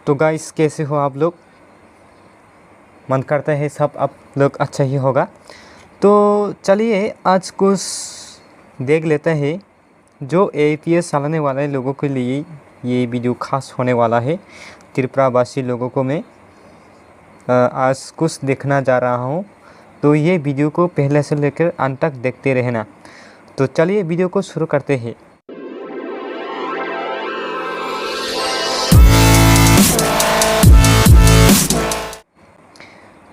तो गाइस, कैसे हो आप लोग। मन करता है सब आप लोग अच्छा ही होगा। तो चलिए आज कुछ देख लेते हैं जो एपीएस चलाने वाले लोगों के लिए ये वीडियो खास होने वाला है। त्रिपुरावासी लोगों को मैं आज कुछ देखना जा रहा हूँ, तो ये वीडियो को पहले से लेकर अंत तक देखते रहना। तो चलिए वीडियो को शुरू करते हैं।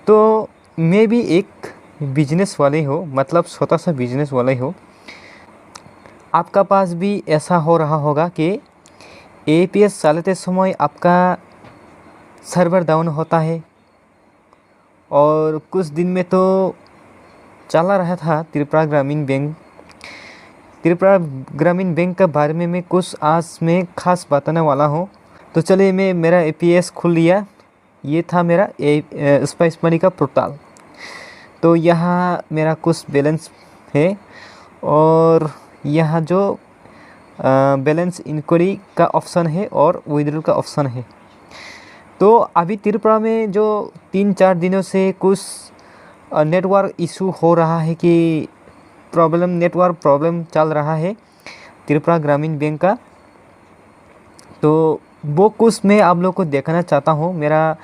तो मैं भी एक बिजनेस वाले हो, मतलब छोटा सा बिजनेस वाले हो। आपका पास भी ऐसा हो रहा होगा कि एपीएस चलाते समय आपका सर्वर डाउन होता है, और कुछ दिन में तो चला रहा था त्रिपुरा ग्रामीण बैंक। त्रिपुरा ग्रामीण बैंक के बारे में मैं कुछ आज में खास बताने वाला हूँ। तो चलिए मैं मेरा एपीएस खुल लिया। ये था मेरा स्पाइस मनी का पोर्टल। तो यहाँ मेरा कुछ बैलेंस है, और यहाँ जो बैलेंस इंक्वायरी का ऑप्शन है और विड्रॉल का ऑप्शन है। तो अभी त्रिपुरा में जो 3-4 दिनों से कुछ नेटवर्क इशू हो रहा है कि नेटवर्क प्रॉब्लम चल रहा है त्रिपुरा ग्रामीण बैंक का। तो वो कुछ मैं आप लोग को देखना चाहता हूँ। मेरा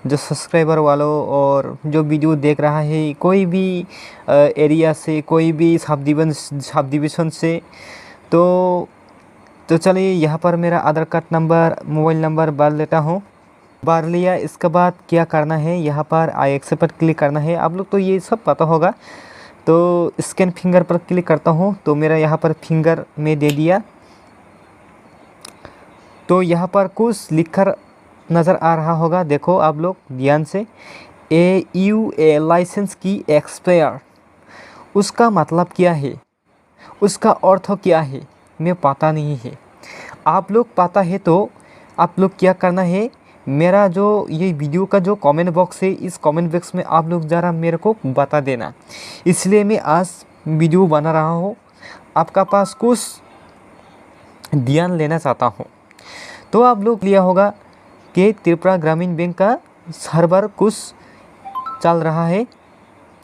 जो सब्सक्राइबर वालों और जो वीडियो देख रहा है कोई भी एरिया से, कोई भी सब डिवीज़न से, तो चलिए यहाँ पर मेरा आधार कार्ड नंबर, मोबाइल नंबर भर लेता हूँ। भर लिया, इसके बाद क्या करना है, यहाँ पर आई एक्सेप्ट पर क्लिक करना है। आप लोग तो ये सब पता होगा। तो स्कैन फिंगर पर क्लिक करता हूँ, तो मेरा यहाँ पर फिंगर में दे दिया। तो यहाँ पर कुछ लिखकर नज़र आ रहा होगा, देखो आप लोग ध्यान से, ए लाइसेंस की एक्सपायर। उसका मतलब क्या है, उसका अर्थ क्या है, मैं पता नहीं है। आप लोग पता है तो आप लोग क्या करना है, मेरा जो ये वीडियो का जो कमेंट बॉक्स है, इस कमेंट बॉक्स में आप लोग ज़रा मेरे को बता देना। इसलिए मैं आज वीडियो बना रहा हूँ, आपका पास कुछ ध्यान लेना चाहता हूँ। तो आप लोग लिया होगा कि त्रिपुरा ग्रामीण बैंक का सर्वर कुछ चल रहा है।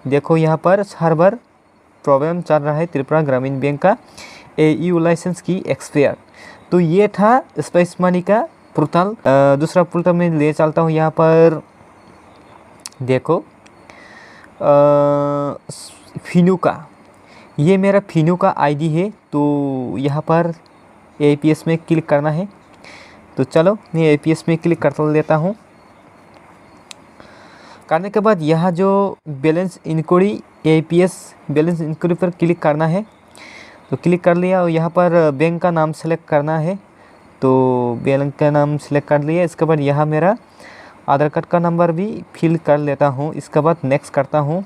देखो यहाँ पर सर्वर प्रॉब्लम चल रहा है त्रिपुरा ग्रामीण बैंक का, एयू लाइसेंस की एक्सपायर। तो ये था स्पाइस मनी का पोर्टल। दूसरा पोर्टल में ले चलता हूँ। यहाँ पर देखो फिनू का, ये मेरा फिनू का आईडी है। तो यहाँ पर एपीएस में क्लिक करना है। तो चलो मैं एपीएस में क्लिक कर लेता हूँ। करने के बाद यहाँ जो balance enquiry, APS balance enquiry पर क्लिक करना है। तो क्लिक कर लिया, और यहाँ पर बैंक का नाम सेलेक्ट करना है। तो बैंक का नाम सेलेक्ट कर लिया। इसके बाद यहाँ मेरा आधार कार्ड का नंबर भी फिल कर लेता हूँ। इसके बाद नेक्स्ट करता हूँ।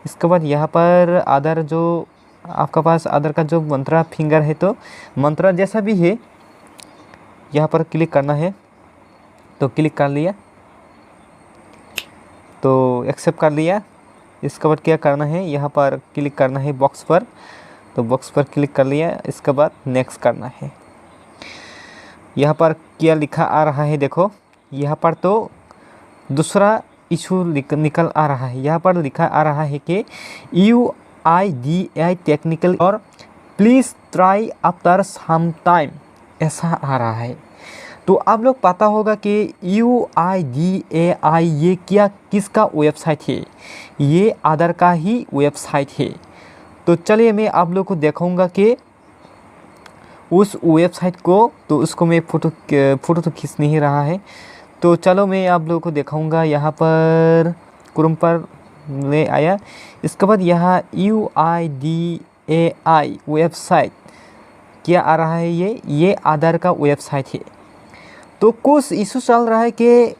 इसके बाद यहाँ पर आधार, जो आपका पास आधार का जो मंत्रा फिंगर है, तो मंत्रा जैसा भी है, यहाँ पर क्लिक करना है। तो क्लिक कर लिया, तो एक्सेप्ट कर लिया। इसके बाद क्या करना है, यहाँ पर क्लिक करना है बॉक्स पर। तो बॉक्स पर क्लिक कर लिया। इसके बाद नेक्स्ट करना है। यहाँ पर क्या लिखा आ रहा है, देखो यहाँ पर तो दूसरा इशू निकल आ रहा है। यहाँ पर लिखा आ रहा है कि UIDAI टेक्निकल और please try after some time, ऐसा आ रहा है। तो आप लोग पता होगा कि UIDAI ये किसका वेबसाइट है, ये आधार का ही वेबसाइट है। तो चलिए मैं आप लोग को दिखाऊंगा कि उस वेबसाइट को, तो उसको मैं फ़ोटो तो खींच नहीं रहा है। तो चलो मैं आप लोगों को दिखाऊंगा। यहाँ पर क्रोम पर ले आया। इसके बाद यहाँ UIDAI वेबसाइट क्या आ रहा है, ये आधार का वेबसाइट है। तो कुछ इशू चल रहा है कि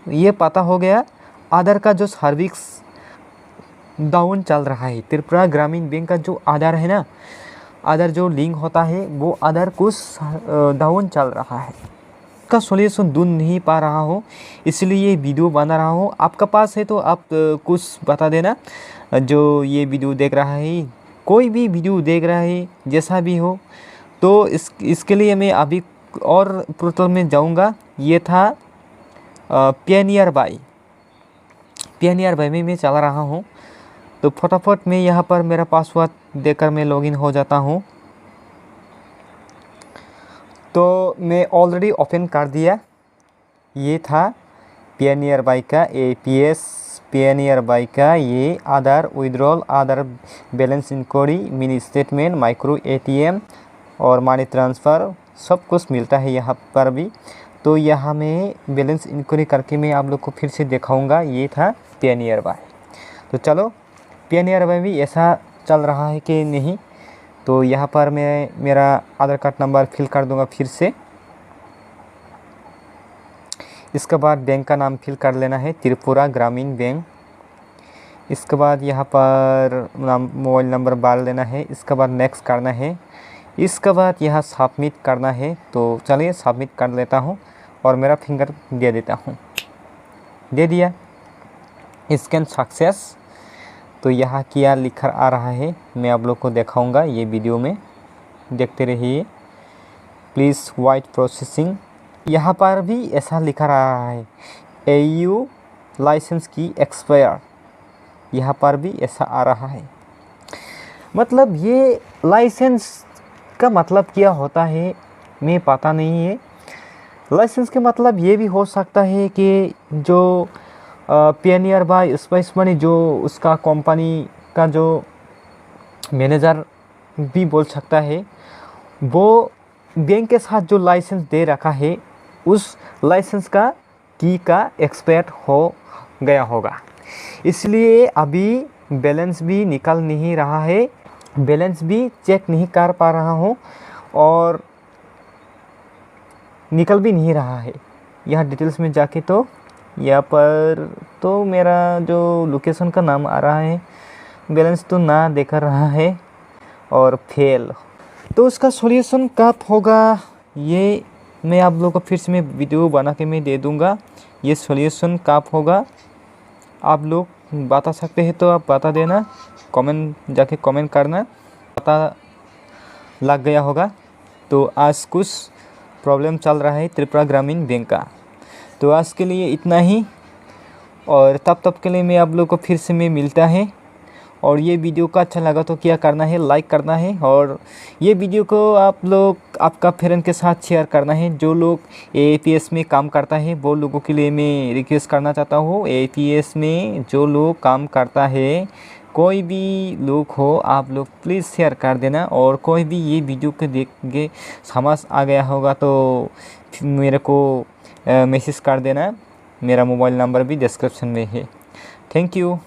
ये पता हो गया, आधार का जो सर्विस डाउन चल रहा है। त्रिपुरा ग्रामीण बैंक का जो आधार है ना, आधार जो लिंक होता है, वो आधार कुछ डाउन चल रहा है। इसका सॉल्यूशन ढूंढ नहीं पा रहा हूँ, इसलिए ये वीडियो बना रहा हूँ। आपका पास है तो आप कुछ बता देना। जो ये वीडियो देख रहा है, कोई भी वीडियो देख रहा है, जैसा भी हो, तो इसके लिए मैं अभी और पोर्टल में जाऊंगा। ये था पियोनियर बाई में मैं चला रहा हूँ। तो फटाफट मैं यहाँ पर मेरा पासवर्ड देकर मैं लॉगिन हो जाता हूँ। तो मैं ऑलरेडी ओपन कर दिया। ये था पियोनियर बाई का APS पियोनियर बाई का ये Aadhaar withdrawal, Aadhaar balance enquiry, mini statement, micro ATM और मनी ट्रांसफ़र सब कुछ मिलता है यहाँ पर भी। तो यहाँ मैं बैलेंस इंक्वायरी करके मैं आप लोग को फिर से दिखाऊंगा। ये था पियोनियर बाई। तो चलो पियोनियर बाई भी ऐसा चल रहा है कि नहीं। तो यहाँ पर मैं मेरा आधार कार्ड नंबर फिल कर दूंगा फिर से। इसके बाद बैंक का नाम फिल कर लेना है, त्रिपुरा ग्रामीण बैंक। इसके बाद यहाँ पर मोबाइल नंबर डाल लेना है। इसके बाद नेक्स्ट करना है। इसके बाद यहाँ सबमिट करना है। तो चलिए सबमिट कर लेता हूँ और मेरा फिंगर दे देता हूँ। दे दिया, स्कैन सक्सेस। तो यहाँ क्या लिखा आ रहा है मैं आप लोग को दिखाऊंगा ये वीडियो में, देखते रहिए प्लीज़। वाइट प्रोसेसिंग, यहाँ पर भी ऐसा लिखा रहा है AU लाइसेंस की एक्सपायर, यहाँ पर भी ऐसा आ रहा है। मतलब ये लाइसेंस का मतलब क्या होता है मैं पता नहीं है। लाइसेंस के मतलब ये भी हो सकता है कि जो पियोनियर बाई स्पाइस मनी जो उसका कंपनी का जो मैनेजर भी बोल सकता है, वो बैंक के साथ जो लाइसेंस दे रखा है उस लाइसेंस का की का एक्सपायर हो गया होगा, इसलिए अभी बैलेंस भी निकल नहीं रहा है, बैलेंस भी चेक नहीं कर पा रहा हूँ और निकल भी नहीं रहा है। यहाँ डिटेल्स में जाके तो यहाँ पर तो मेरा जो लोकेशन का नाम आ रहा है, बैलेंस तो ना दिखा रहा है और फेल। तो उसका सॉल्यूशन कब होगा ये मैं आप लोगों को फिर से मैं वीडियो बना के मैं दे दूँगा। ये सॉल्यूशन कब होगा आप लोग बता सकते हैं तो आप बता देना, कमेंट जाके कमेंट करना, पता लग गया होगा। तो आज कुछ प्रॉब्लम चल रहा है त्रिपुरा ग्रामीण बैंक का। तो आज के लिए इतना ही और तब के लिए मैं आप लोग को फिर से मैं मिलता है। और ये वीडियो का अच्छा लगा तो क्या करना है, लाइक करना है और ये वीडियो को आप लोग आपका फ्रेंड के साथ शेयर करना है। जो लोग APS में काम करता है वो लोगों के लिए मैं रिक्वेस्ट करना चाहता हूँ। APS में जो लोग काम करता है कोई भी लोग हो आप लोग प्लीज़ शेयर कर देना। और कोई भी ये वीडियो को देख के समझ आ गया होगा तो मेरे को मैसेज कर देना। मेरा मोबाइल नंबर भी डिस्क्रिप्शन में है। Thank you.